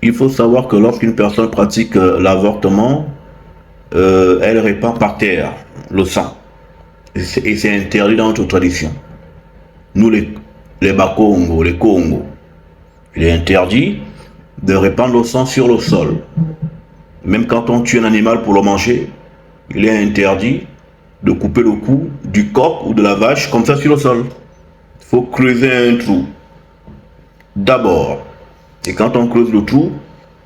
Il faut savoir que lorsqu'une personne pratique l'avortement, elle répand par terre le sang. Et c'est interdit dans notre tradition. Nous, les Bakongo, les Congo, il est interdit de répandre le sang sur le sol. Même quand on tue un animal pour le manger, il est interdit de couper le cou du coq ou de la vache comme ça sur le sol. Il faut creuser un trou. D'abord. Et quand on creuse le trou,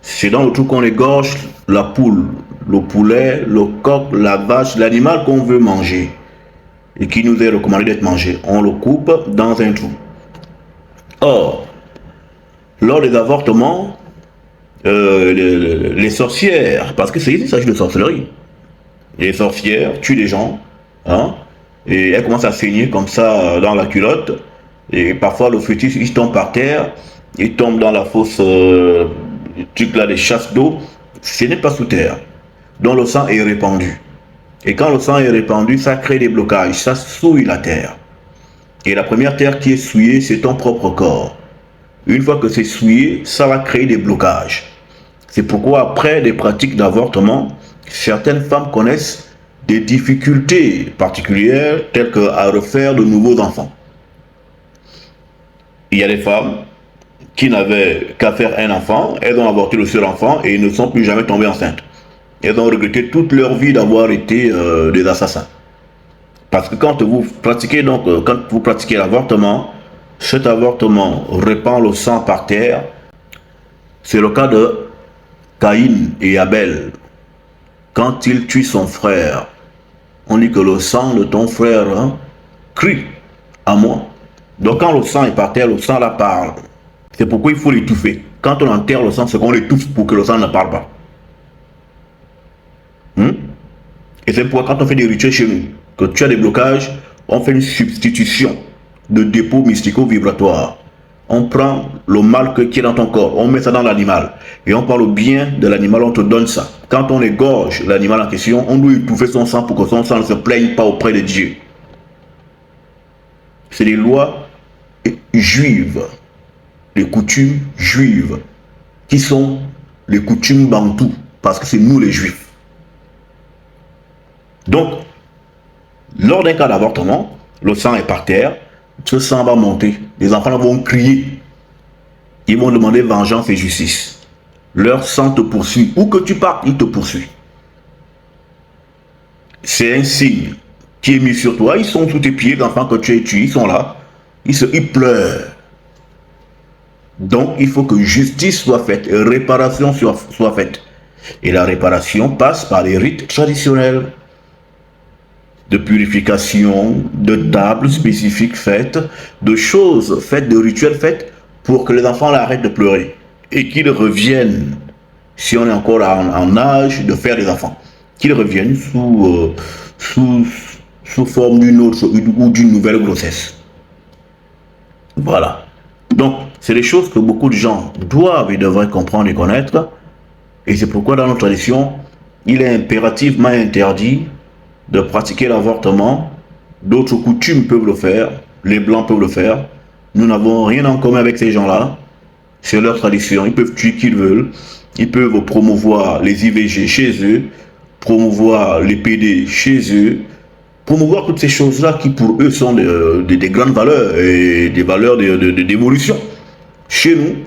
c'est dans le trou qu'on égorge la poule, le poulet, le coq, la vache, l'animal qu'on veut manger et qui nous est recommandé d'être mangé. On le coupe dans un trou. Or, lors des avortements, les sorcières, parce que il s'agit de sorcellerie, les sorcières tuent des gens, hein, et elles commencent à saigner comme ça dans la culotte, et parfois le fœtus il tombe par terre, il tombe dans la fosse, truc là des chasses d'eau, ce n'est pas sous terre, donc le sang est répandu. Et quand le sang est répandu, ça crée des blocages, ça souille la terre. Et la première terre qui est souillée, c'est ton propre corps. Une fois que c'est souillé, ça va créer des blocages. C'est pourquoi après des pratiques d'avortement, certaines femmes connaissent des difficultés particulières telles qu'à refaire de nouveaux enfants. Il y a des femmes qui n'avaient qu'à faire un enfant, elles ont avorté le seul enfant et ne sont plus jamais tombées enceintes. Elles ont regretté toute leur vie d'avoir été des assassins. Parce que quand vous pratiquez l'avortement, cet avortement répand le sang par terre. C'est le cas de Caïn et Abel. Quand il tue son frère, on dit que le sang de ton frère crie à moi. Donc quand le sang est par terre, le sang la parle. C'est pourquoi il faut l'étouffer. Quand on enterre le sang, c'est qu'on l'étouffe pour que le sang ne parle pas. Et c'est pourquoi quand on fait des rituels chez nous, que tu as des blocages, on fait une substitution de dépôt mystico-vibratoire. On prend le mal qui est dans ton corps, on met ça dans l'animal. Et on parle bien de l'animal, on te donne ça. Quand on égorge l'animal en question, on doit étouffer son sang pour que son sang ne se plaigne pas auprès de Dieu. C'est des lois juives, les coutumes juives, qui sont les coutumes bantoues, parce que c'est nous les juifs. Donc, lors d'un cas d'avortement, le sang est par terre, ce sang va monter, les enfants vont crier, ils vont demander vengeance et justice. Leur sang te poursuit, où que tu partes, il te poursuit. C'est un signe qui est mis sur toi, ils sont sous tes pieds, les enfants que tu as tués, ils sont là, ils pleurent. Donc, il faut que justice soit faite, réparation soit faite. Et la réparation passe par les rites traditionnels de purification, de tables spécifiques faites, de choses faites, de rituels faits pour que les enfants arrêtent de pleurer et qu'ils reviennent, si on est encore en âge de faire des enfants, qu'ils reviennent sous forme d'une autre ou d'une nouvelle grossesse. Voilà. Donc, c'est des choses que beaucoup de gens doivent et devraient comprendre et connaître. Et c'est pourquoi dans notre tradition, il est impérativement interdit de pratiquer l'avortement. D'autres coutumes peuvent le faire, les blancs peuvent le faire. Nous n'avons rien en commun avec ces gens-là. C'est leur tradition, ils peuvent tuer qui ils veulent. Ils peuvent promouvoir les IVG chez eux, promouvoir les PD chez eux, promouvoir toutes ces choses-là qui pour eux sont des grandes valeurs et des valeurs d'évolution. Chez nous,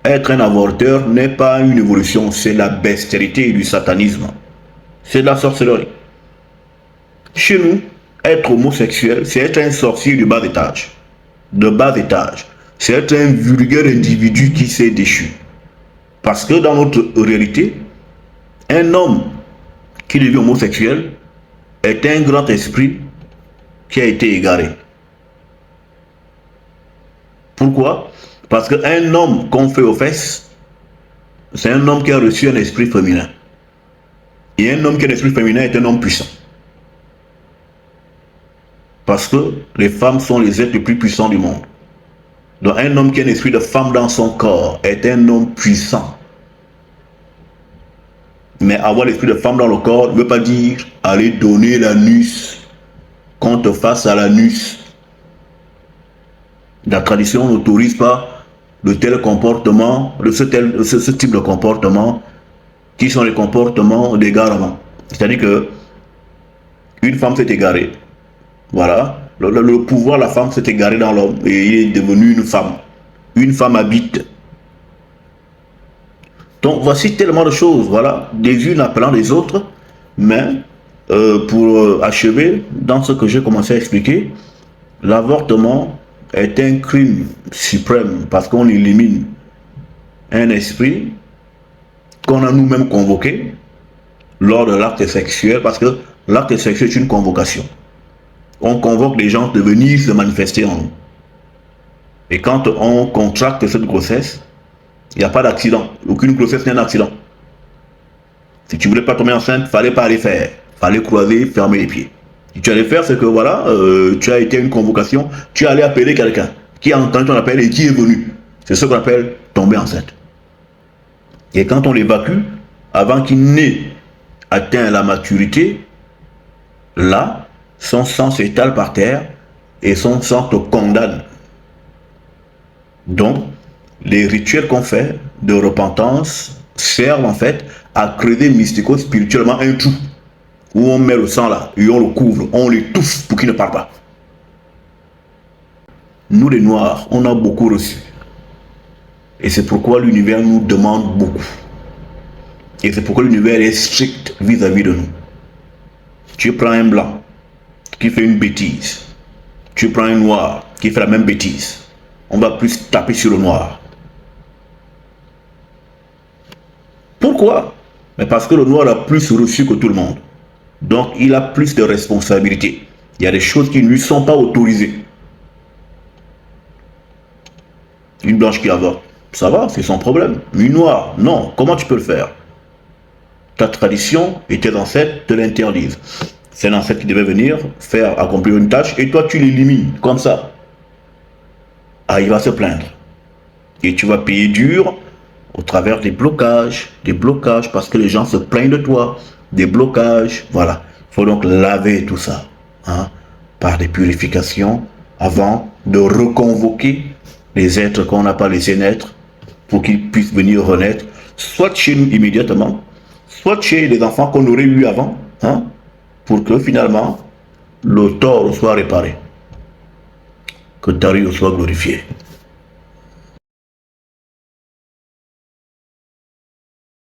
être un avorteur n'est pas une évolution, c'est la bestialité et du satanisme. C'est de la sorcellerie. Chez nous, être homosexuel, c'est être un sorcier de bas étage. De bas étage. C'est être un vulgaire individu qui s'est déchu. Parce que dans notre réalité, un homme qui devient homosexuel est un grand esprit qui a été égaré. Pourquoi? Parce qu'un homme qu'on fait aux fesses, c'est un homme qui a reçu un esprit féminin. Et un homme qui a un esprit féminin est un homme puissant. Parce que les femmes sont les êtres les plus puissants du monde. Donc un homme qui a un esprit de femme dans son corps est un homme puissant. Mais avoir l'esprit de femme dans le corps ne veut pas dire aller donner l'anus, qu'on te fasse à l'anus. La tradition n'autorise pas de tel comportement, de ce type de comportement, qui sont les comportements d'égarement. C'est-à-dire que une femme s'est égarée. Voilà. Le pouvoir, la femme s'est égarée dans l'homme et il est devenu une femme. Une femme habite. Donc voici tellement de choses, voilà, les unes appelant les autres, mais pour achever, dans ce que j'ai commencé à expliquer, l'avortement est un crime suprême parce qu'on élimine un esprit qu'on a nous-mêmes convoqué lors de l'acte sexuel, parce que l'acte sexuel est une convocation. On convoque les gens de venir se manifester en nous. Et quand on contracte cette grossesse, il n'y a pas d'accident. Aucune grossesse n'est un accident. Si tu ne voulais pas tomber enceinte, il ne fallait pas aller faire. Il fallait croiser, fermer les pieds. Si tu allais faire, c'est que voilà, tu as été à une convocation, tu allais appeler quelqu'un qui a entendu ton appel et qui est venu. C'est ce qu'on appelle tomber enceinte. Et quand on l'évacue, avant qu'il n'ait atteint la maturité, là, son sang s'étale par terre et son sang te condamne. Donc, les rituels qu'on fait de repentance servent en fait à creuser mystico-spirituellement un trou où on met le sang là et on le couvre, on l'étouffe pour qu'il ne parle pas. Nous les Noirs, on a beaucoup reçu. Et c'est pourquoi l'univers nous demande beaucoup. Et c'est pourquoi l'univers est strict vis-à-vis de nous. Tu prends un blanc qui fait une bêtise. Tu prends un noir qui fait la même bêtise. On va plus taper sur le noir. Pourquoi? Mais parce que le noir a plus reçu que tout le monde. Donc il a plus de responsabilités. Il y a des choses qui ne lui sont pas autorisées. Une blanche qui avorte, ça va, c'est son problème. Une noire, non. Comment tu peux le faire? Ta tradition et tes ancêtres te l'interdisent. C'est un ancêtre qui devait venir faire accomplir une tâche et toi tu l'élimines comme ça. Ah, il va se plaindre. Et tu vas payer dur au travers des blocages parce que les gens se plaignent de toi, des blocages, voilà. Il faut donc laver tout ça, hein, par des purifications avant de reconvoquer les êtres qu'on n'a pas laissé naître pour qu'ils puissent venir renaître, soit chez nous immédiatement, soit chez les enfants qu'on aurait eu avant, hein, pour que finalement le tort soit réparé, que Dario soit glorifié.